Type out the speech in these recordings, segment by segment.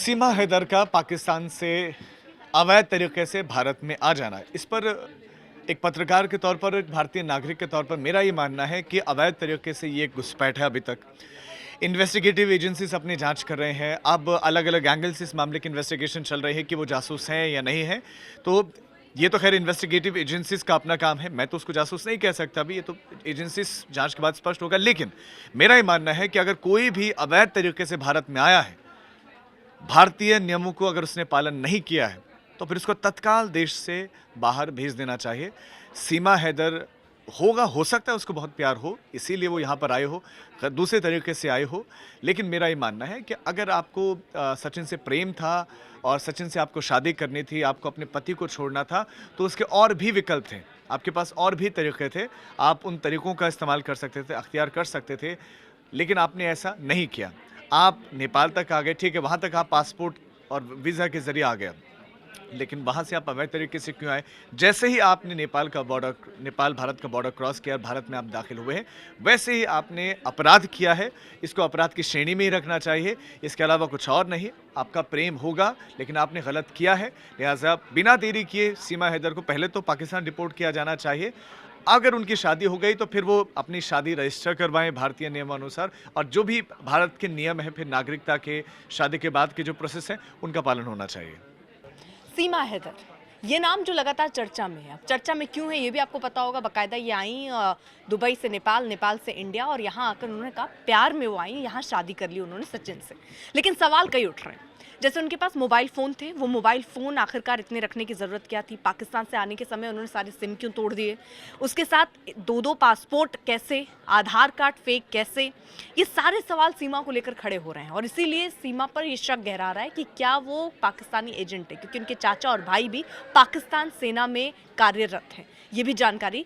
सीमा हैदर का पाकिस्तान से अवैध तरीके से भारत में आ जाना है, इस पर एक पत्रकार के तौर पर, एक भारतीय नागरिक के तौर पर मेरा ये मानना है कि अवैध तरीके से ये घुसपैठ है। अभी तक इन्वेस्टिगेटिव एजेंसीज अपनी जांच कर रहे हैं। अब अलग अलग एंगल से इस मामले की इन्वेस्टिगेशन चल रही है कि वो जासूस हैं या नहीं है। तो ये तो खैर इन्वेस्टिगेटिव एजेंसीज का अपना काम है, मैं तो उसको जासूस नहीं कह सकता। अभी ये तो एजेंसीज जांच के बाद स्पष्ट होगा। लेकिन मेरा ये मानना है कि अगर कोई भी अवैध तरीके से भारत में आया है, भारतीय नियमों को अगर उसने पालन नहीं किया है, तो फिर उसको तत्काल देश से बाहर भेज देना चाहिए। सीमा हैदर हो सकता है उसको बहुत प्यार हो, इसीलिए वो यहाँ पर आए हो, दूसरे तरीके से आए हो। लेकिन मेरा ये मानना है कि अगर आपको सचिन से प्रेम था और सचिन से आपको शादी करनी थी, आपको अपने पति को छोड़ना था, तो उसके और भी विकल्प थे, आपके पास और भी तरीके थे। आप उन तरीकों का इस्तेमाल कर सकते थे, अख्तियार कर सकते थे, लेकिन आपने ऐसा नहीं किया। आप नेपाल तक आ गए, ठीक है, वहाँ तक आप पासपोर्ट और वीज़ा के ज़रिए आ गए, लेकिन वहाँ से आप अवैध तरीके से क्यों आए? जैसे ही आपने नेपाल भारत का बॉर्डर क्रॉस किया और भारत में आप दाखिल हुए हैं, वैसे ही आपने अपराध किया है। इसको अपराध की श्रेणी में ही रखना चाहिए, इसके अलावा कुछ और नहीं। आपका प्रेम होगा, लेकिन आपने गलत किया है। लिहाजा बिना देरी किए सीमा हैदर को पहले तो पाकिस्तान रिपोर्ट किया जाना चाहिए। अगर उनकी शादी हो गई तो फिर वो अपनी शादी रजिस्टर करवाएं भारतीय नियमानुसार, और जो भी भारत के नियम है, फिर नागरिकता के, शादी के बाद के जो प्रोसेस है, उनका पालन होना चाहिए। सीमा हैदर, ये नाम जो लगातार चर्चा में है, अब चर्चा में क्यों है ये भी आपको पता होगा। बाकायदा ये आई दुबई से नेपाल, नेपाल से इंडिया, और यहाँ आकर उन्होंने कहा प्यार में वो आई, यहाँ शादी कर ली उन्होंने सचिन से। लेकिन सवाल कई उठ रहे हैं। जैसे उनके पास मोबाइल फ़ोन थे, वो मोबाइल फ़ोन आखिरकार इतने रखने की ज़रूरत क्या थी? पाकिस्तान से आने के समय उन्होंने सारे सिम क्यों तोड़ दिए? उसके साथ दो पासपोर्ट कैसे, आधार कार्ड फेक कैसे? ये सारे सवाल सीमा को लेकर खड़े हो रहे हैं, और इसीलिए सीमा पर ये शक गहरा रहा है कि क्या वो पाकिस्तानी एजेंट है, क्योंकि उनके चाचा और भाई भी पाकिस्तान सेना में कार्यरत हैं। ये भी जानकारी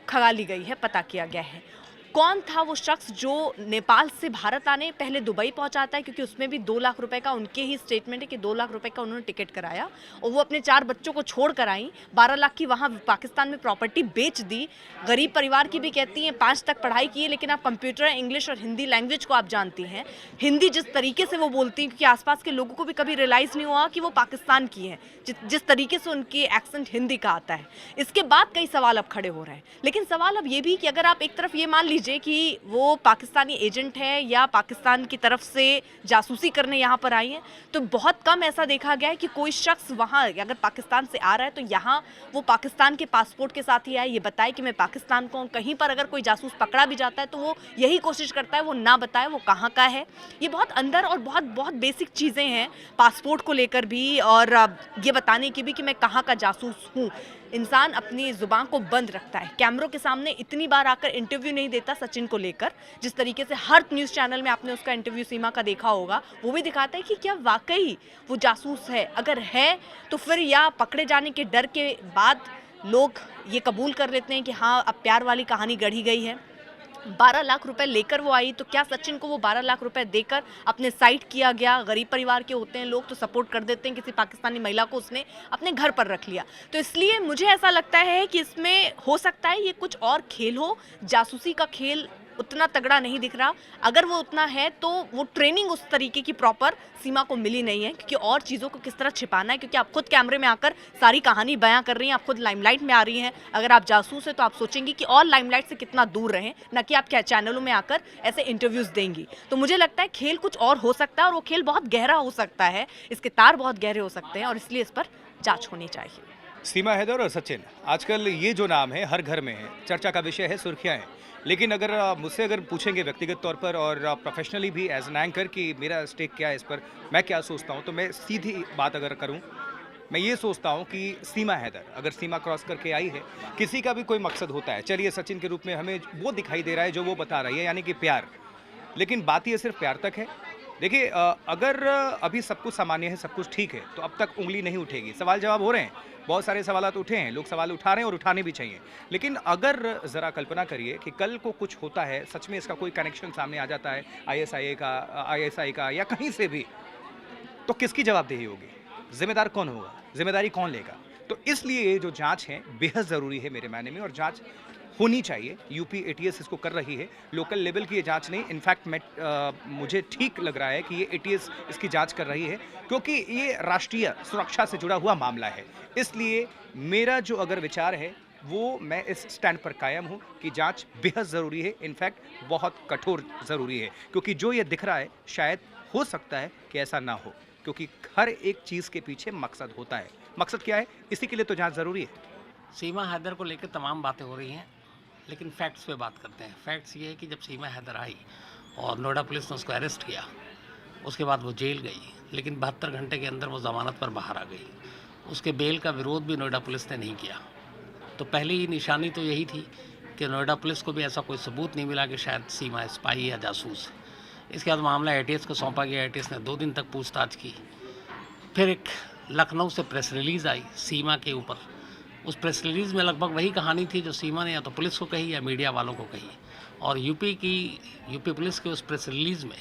खंगाली गई है, पता किया गया है। कौन था वो शख्स जो नेपाल से भारत आने पहले दुबई पहुंचाता है, क्योंकि उसमें भी 2 लाख रुपए का उनके ही स्टेटमेंट है कि 2 लाख रुपए का उन्होंने टिकट कराया, और वो अपने 4 बच्चों को छोड़ कर आई, 12 लाख की वहां पाकिस्तान में प्रॉपर्टी बेच दी। गरीब परिवार की भी कहती हैं, 5 तक पढ़ाई की है, लेकिन आप कंप्यूटर, इंग्लिश और हिंदी लैंग्वेज को आप जानती हैं। हिंदी जिस तरीके से वो बोलती हैं, क्योंकि आसपास के लोगों को भी कभी रियलाइज़ नहीं हुआ कि वो पाकिस्तान की हैं, जिस तरीके से उनकी एक्सेंट हिंदी का आता है। इसके बाद कई सवाल अब खड़े हो रहे हैं। लेकिन सवाल अब ये भी कि अगर आप एक तरफ ये मान लीजिए कि वो पाकिस्तानी एजेंट है या पाकिस्तान की तरफ से जासूसी करने यहाँ पर आई है, तो बहुत कम ऐसा देखा गया है कि कोई शख्स वहाँ अगर पाकिस्तान से आ रहा है तो यहाँ वो पाकिस्तान के पासपोर्ट के साथ ही आए, ये बताए कि मैं पाकिस्तान को हूँ। कहीं पर अगर कोई जासूस पकड़ा भी जाता है तो वो यही कोशिश करता है वो ना बताए वो कहाँ का है। ये बहुत अंदर और बहुत बहुत बेसिक चीज़ें हैं पासपोर्ट को लेकर भी, और ये बताने की भी कि मैं कहाँ का जासूस हूँ। इंसान अपनी ज़ुबान को बंद रखता है, कैमरों के सामने इतनी बार आकर इंटरव्यू नहीं देता सचिन को लेकर। जिस तरीके से हर न्यूज़ चैनल में आपने उसका इंटरव्यू सीमा का देखा होगा, वो भी दिखाता है कि क्या वाकई वो जासूस है। अगर है तो फिर या पकड़े जाने के डर के बाद लोग ये कबूल कर लेते हैं कि हाँ अब प्यार वाली कहानी गढ़ी गई है। 12 लाख रुपए लेकर वो आई, तो क्या सचिन को वो 12 लाख रुपए देकर अपने साइड किया गया? गरीब परिवार के होते हैं लोग तो सपोर्ट कर देते हैं, किसी पाकिस्तानी महिला को उसने अपने घर पर रख लिया। तो इसलिए मुझे ऐसा लगता है कि इसमें हो सकता है ये कुछ और खेल हो, जासूसी का खेल उतना तगड़ा नहीं दिख रहा। अगर वो उतना है तो वो ट्रेनिंग उस तरीके की प्रॉपर सीमा को मिली नहीं है, क्योंकि और चीज़ों को किस तरह छिपाना है, क्योंकि आप खुद कैमरे में आकर सारी कहानी बयां कर रही हैं, आप खुद लाइमलाइट में आ रही हैं। अगर आप जासूस हैं तो आप सोचेंगी कि और लाइमलाइट से कितना दूर रहें, ना कि आप क्या चैनलों में आकर ऐसे इंटरव्यूज़ देंगी। तो मुझे लगता है खेल कुछ और हो सकता है, और वो खेल बहुत गहरा हो सकता है, इसके तार बहुत गहरे हो सकते हैं, और इसलिए इस पर जाँच होनी चाहिए। सीमा हैदर और सचिन, आजकल ये जो नाम है हर घर में है, चर्चा का विषय है, सुर्खियां हैं। लेकिन अगर मुझसे अगर पूछेंगे व्यक्तिगत तौर पर और प्रोफेशनली भी एज एन एंकर कि मेरा स्टेक क्या है इस पर, मैं क्या सोचता हूं, तो मैं सीधी बात अगर करूं, मैं ये सोचता हूं कि सीमा हैदर अगर सीमा क्रॉस करके आई है, किसी का भी कोई मकसद होता है। चलिए सचिन के रूप में हमें वो दिखाई दे रहा है जो वो बता रही है, यानी कि प्यार। लेकिन बात ये सिर्फ प्यार तक है। देखिए, अगर अभी सब कुछ सामान्य है, सब कुछ ठीक है, तो अब तक उंगली नहीं उठेगी। सवाल जवाब हो रहे हैं, बहुत सारे सवालात उठे हैं, लोग सवाल उठा रहे हैं और उठाने भी चाहिए। लेकिन अगर ज़रा कल्पना करिए कि कल को कुछ होता है, सच में इसका कोई कनेक्शन सामने आ जाता है आईएसआई का या कहीं से भी, तो किसकी जवाबदेही होगी? जिम्मेदार कौन होगा? जिम्मेदारी कौन लेगा? तो इसलिए ये जो जांच है बेहद ज़रूरी है मेरे मायने में, और जांच होनी चाहिए। यूपी एटीएस इसको कर रही है, लोकल लेवल की ये जांच नहीं। इनफैक्ट मुझे ठीक लग रहा है कि ये एटीएस इसकी जांच कर रही है, क्योंकि ये राष्ट्रीय सुरक्षा से जुड़ा हुआ मामला है। इसलिए मेरा जो अगर विचार है वो मैं इस स्टैंड पर कायम हूँ कि जांच बेहद ज़रूरी है, इनफैक्ट बहुत कठोर ज़रूरी है, क्योंकि जो ये दिख रहा है शायद हो सकता है कि ऐसा ना हो, क्योंकि हर एक चीज़ के पीछे मकसद होता है। मकसद क्या है, इसी के लिए तो जांच ज़रूरी है। सीमा हैदर को लेकर तमाम बातें हो रही हैं, लेकिन फैक्ट्स पे बात करते हैं। फैक्ट्स ये है कि जब सीमा हैदर आई और नोएडा पुलिस ने उसको अरेस्ट किया, उसके बाद वो जेल गई, लेकिन 72 घंटे के अंदर वो ज़मानत पर बाहर आ गई। उसके बेल का विरोध भी नोएडा पुलिस ने नहीं किया। तो पहली ही निशानी तो यही थी कि नोएडा पुलिस को भी ऐसा कोई सबूत नहीं मिला कि शायद सीमा स्पाई या जासूस है। इसके बाद मामला एटीएस को सौंपा गया। एटीएस ने 2 दिन तक पूछताछ की। फिर एक लखनऊ से प्रेस रिलीज़ आई सीमा के ऊपर। उस प्रेस रिलीज़ में लगभग वही कहानी थी जो सीमा ने या तो पुलिस को कही या मीडिया वालों को कही। और यूपी पुलिस के उस प्रेस रिलीज़ में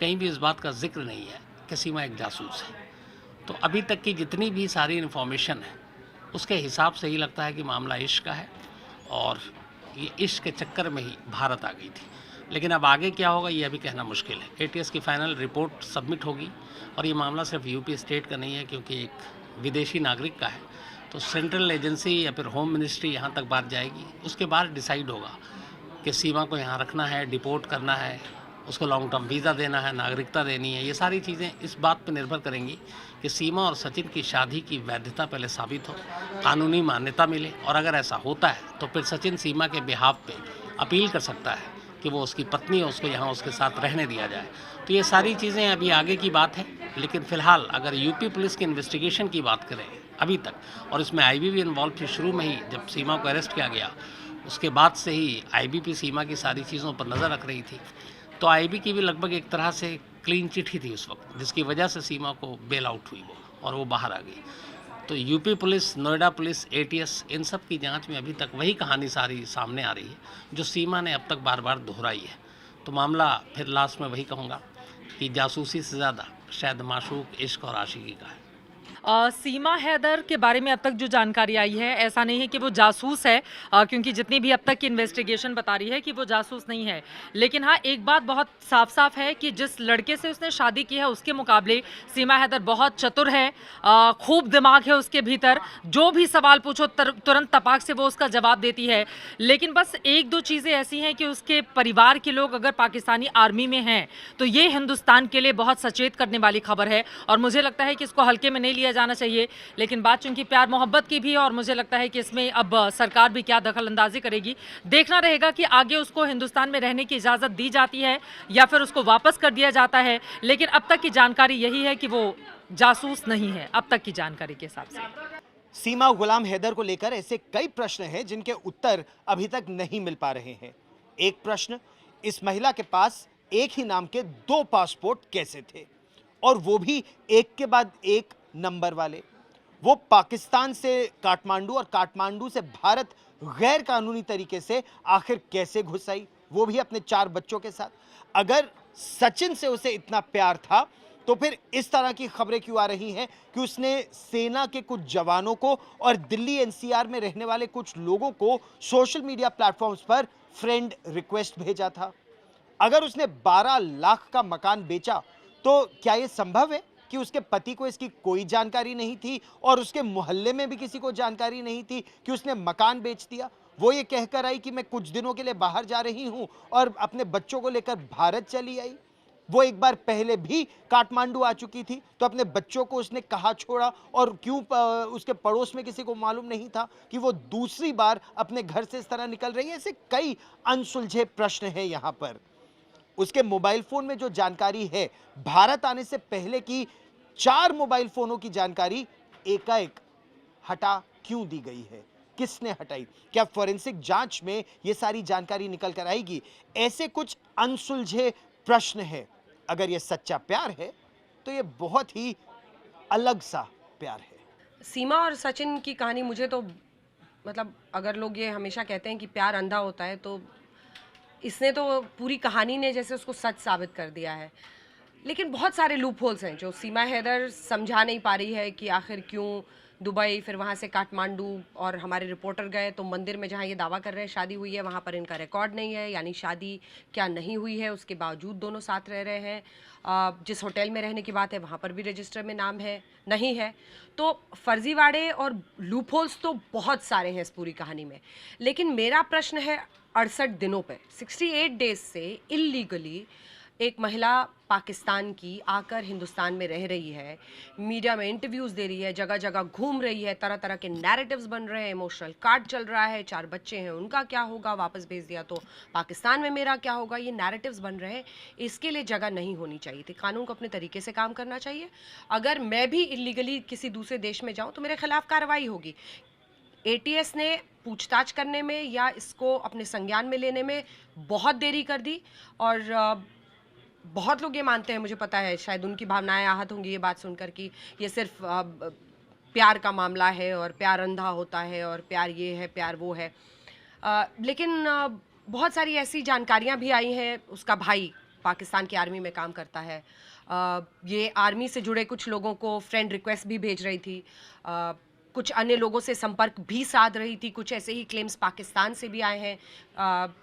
कहीं भी इस बात का जिक्र नहीं है कि सीमा एक जासूस है। तो अभी तक की जितनी भी सारी इन्फॉर्मेशन है उसके हिसाब से ही लगता है कि मामला इश्क का है और ये इश्क के चक्कर में ही भारत आ गई थी। लेकिन अब आगे क्या होगा ये अभी कहना मुश्किल है। एटीएस की फाइनल रिपोर्ट सबमिट होगी और ये मामला सिर्फ यूपी स्टेट का नहीं है, क्योंकि एक विदेशी नागरिक का है। तो सेंट्रल एजेंसी या फिर होम मिनिस्ट्री यहाँ तक बात जाएगी। उसके बाद डिसाइड होगा कि सीमा को यहाँ रखना है, डिपोर्ट करना है, उसको लॉन्ग टर्म वीज़ा देना है, नागरिकता देनी है। ये सारी चीज़ें इस बात पर निर्भर करेंगी कि सीमा और सचिन की शादी की वैधता पहले साबित हो, कानूनी मान्यता मिले, और अगर ऐसा होता है तो फिर सचिन सीमा के बिहाफ पे अपील कर सकता है कि वो उसकी पत्नी है, उसको यहाँ उसके साथ रहने दिया जाए। तो ये सारी चीज़ें अभी आगे की बात है। लेकिन फ़िलहाल अगर यूपी पुलिस की इन्वेस्टिगेशन की बात करें अभी तक, और इसमें आईबीपी इन्वॉल्व थी शुरू में ही, जब सीमा को अरेस्ट किया गया उसके बाद से ही आईबीपी सीमा की सारी चीज़ों पर नज़र रख रही थी। तो आईबी की भी लगभग एक तरह से क्लीन चिट ही थी उस वक्त, जिसकी वजह से सीमा को बेल आउट हुई वो और वो बाहर आ गई। तो UP police, Noida police, ATS, इन सब की जांच में अभी तक वही कहानी सारी सामने आ रही है जो सीमा ने अब तक बार बार दोहराई है। तो मामला फिर लास्ट में वही कहूँगा कि जासूसी से ज़्यादा शायद माशूक, इश्क और आशिकी का है। सीमा हैदर के बारे में अब तक जो जानकारी आई है, ऐसा नहीं है कि वो जासूस है, क्योंकि जितनी भी अब तक की इन्वेस्टिगेशन बता रही है कि वो जासूस नहीं है। लेकिन हाँ, एक बात बहुत साफ साफ है कि जिस लड़के से उसने शादी की है उसके मुकाबले सीमा हैदर बहुत चतुर है, खूब दिमाग है उसके भीतर। जो भी सवाल पूछो तुरंत तपाक से वो उसका जवाब देती है। लेकिन बस एक दो चीज़ें ऐसी हैं कि उसके परिवार के लोग अगर पाकिस्तानी आर्मी में हैं तो ये हिंदुस्तान के लिए बहुत सचेत करने वाली खबर है, और मुझे लगता है कि इसको हल्के में नहीं लिया जाना चाहिए। लेकिन बात चूंकि प्यार मोहब्बत की भी है, और मुझे लगता है कि इसमें अब सरकार भी क्या दखल अंदाजी करेगी, देखना रहेगा कि आगे उसको हिंदुस्तान में रहने की इजाज़त दी जाती है या फिर उसको वापस कर दिया जाता है। लेकिन अब तक की जानकारी यही है कि वो जासूस नहीं है, अब तक की जानकारी के हिसाब से। सीमा गुलाम हैदर को लेकर ऐसे कई प्रश्न हैं जिनके उत्तर अभी तक नहीं मिल पा रहे हैं। एक प्रश्न, इस महिला के पास एक ही नाम के 2 पासपोर्ट कैसे थे, और वो भी एक के बाद एक नंबर वाले। वो पाकिस्तान से काठमांडू और काठमांडू से भारत गैर कानूनी तरीके से आखिर कैसे घुस आई, वो भी अपने 4 बच्चों के साथ। अगर सचिन से उसे इतना प्यार था तो फिर इस तरह की खबरें क्यों आ रही हैं कि उसने सेना के कुछ जवानों को और दिल्ली एनसीआर में रहने वाले कुछ लोगों को सोशल मीडिया प्लेटफॉर्म्स पर फ्रेंड रिक्वेस्ट भेजा था। अगर उसने 12 लाख का मकान बेचा तो क्या यह संभव है कि उसके पति को इसकी कोई जानकारी नहीं थी और उसके मोहल्ले में भी किसी को जानकारी नहीं थी कि उसने मकान बेच दिया? वो ये कहकर आई कि मैं कुछ दिनों के लिए बाहर जा रही हूं और अपने बच्चों को लेकर भारत चली आई। वो एक बार पहले भी काठमांडू आ चुकी थी, तो अपने बच्चों को उसने कहाँ छोड़ा, और क्यों उसके पड़ोस में किसी को मालूम नहीं था कि वो दूसरी बार अपने घर से इस तरह निकल रही है? ऐसे कई अनसुलझे प्रश्न हैं यहाँ पर। उसके मोबाइल फोन में जो जानकारी है, भारत आने से पहले की 4 मोबाइल फोनों की जानकारी एकाएक हटा क्यों दी गई है? किसने हटाई? क्या फोरेंसिक जांच में ये सारी जानकारी निकल कर आएगी? ऐसे कुछ अनसुलझे प्रश्न हैं। अगर ये सच्चा प्यार है तो ये बहुत ही अलग सा प्यार है। सीमा और सचिन की कहानी मुझे तो मतलब, अगर लोग ये हमेशा कहते हैं कि प्यार अंधा होता है, तो इसने तो पूरी कहानी ने जैसे उसको सच साबित कर दिया है। लेकिन बहुत सारे लूप होल्स हैं जो सीमा हैदर समझा नहीं पा रही है कि आखिर क्यों दुबई, फिर वहाँ से काठमांडू, और हमारे रिपोर्टर गए तो मंदिर में जहाँ ये दावा कर रहे हैं शादी हुई है, वहाँ पर इनका रिकॉर्ड नहीं है, यानी शादी क्या नहीं हुई है, उसके बावजूद दोनों साथ रह रहे हैं। जिस होटल में रहने की बात है वहाँ पर भी रजिस्टर में नाम है नहीं है। तो फर्जीवाड़े और लूपहोल्स तो बहुत सारे हैं इस पूरी कहानी में, लेकिन मेरा प्रश्न है 68 दिनों पे, 68 डेज से इल्लीगली एक महिला पाकिस्तान की आकर हिंदुस्तान में रह रही है, मीडिया में इंटरव्यूज़ दे रही है, जगह जगह घूम रही है, तरह तरह के नैरेटिव्स बन रहे हैं, इमोशनल कार्ड चल रहा है, 4 बच्चे हैं उनका क्या होगा, वापस भेज दिया तो पाकिस्तान में मेरा क्या होगा, ये नैरेटिव्स बन रहे हैं। इसके लिए जगह नहीं होनी चाहिए थी, कानून को अपने तरीके से काम करना चाहिए। अगर मैं भी इलीगली किसी दूसरे देश में जाऊँ तो मेरे खिलाफ कार्रवाई होगी। एटीएस ने पूछताछ करने में या इसको अपने संज्ञान में लेने में बहुत देरी कर दी, और बहुत लोग ये मानते हैं, मुझे पता है शायद उनकी भावनाएं आहत होंगी ये बात सुनकर कि ये सिर्फ प्यार का मामला है और प्यार अंधा होता है और प्यार ये है प्यार वो है, लेकिन बहुत सारी ऐसी जानकारियां भी आई हैं। उसका भाई पाकिस्तान की आर्मी में काम करता है, ये आर्मी से जुड़े कुछ लोगों को फ्रेंड रिक्वेस्ट भी भेज रही थी, कुछ अन्य लोगों से संपर्क भी साध रही थी, कुछ ऐसे ही क्लेम्स पाकिस्तान से भी आए हैं,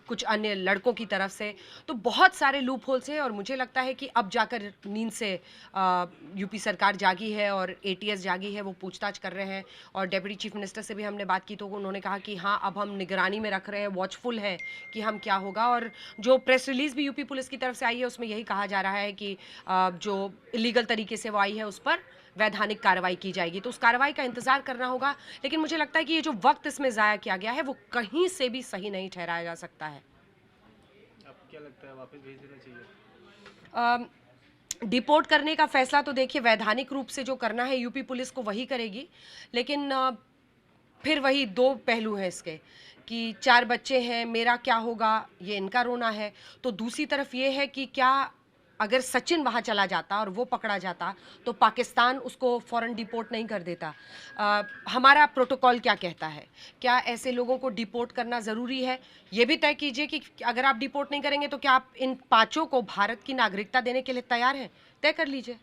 कुछ अन्य लड़कों की तरफ से। तो बहुत सारे लूप होल्स हैं और मुझे लगता है कि अब जाकर नींद से यूपी सरकार जागी है और एटीएस जागी है, वो पूछताछ कर रहे हैं। और डेप्यूटी चीफ मिनिस्टर से भी हमने बात की तो उन्होंने कहा कि हाँ, अब हम निगरानी में रख रहे हैं, वॉचफुल है कि हम क्या होगा। और जो प्रेस रिलीज़ भी यूपी पुलिस की तरफ से आई है उसमें यही कहा जा रहा है कि जो इलीगल तरीके से वो आई है उस पर वैधानिक कार्रवाई की जाएगी। तो उस कार्रवाई का इंतजार करना होगा, लेकिन मुझे लगता है कि ये जो वक्त इसमें ज़ाया किया गया है वो कहीं से भी सही नहीं ठहराया जा सकता है। आपको क्या लगता है वापस भेज देना चाहिए? डिपोर्ट करने का फैसला तो देखिए वैधानिक रूप से जो करना है यूपी पुलिस को वही करेगी, लेकिन फिर वही दो पहलू हैं इसके कि 4 बच्चे हैं, मेरा क्या होगा, ये इनका रोना है। तो दूसरी तरफ ये है कि क्या अगर सचिन वहाँ चला जाता और वो पकड़ा जाता तो पाकिस्तान उसको फ़ौरन डिपोर्ट नहीं कर देता। हमारा प्रोटोकॉल क्या कहता है, क्या ऐसे लोगों को डिपोर्ट करना ज़रूरी है? ये भी तय कीजिए कि अगर आप डिपोर्ट नहीं करेंगे तो क्या आप इन 5 को भारत की नागरिकता देने के लिए तैयार हैं? तय कर लीजिए।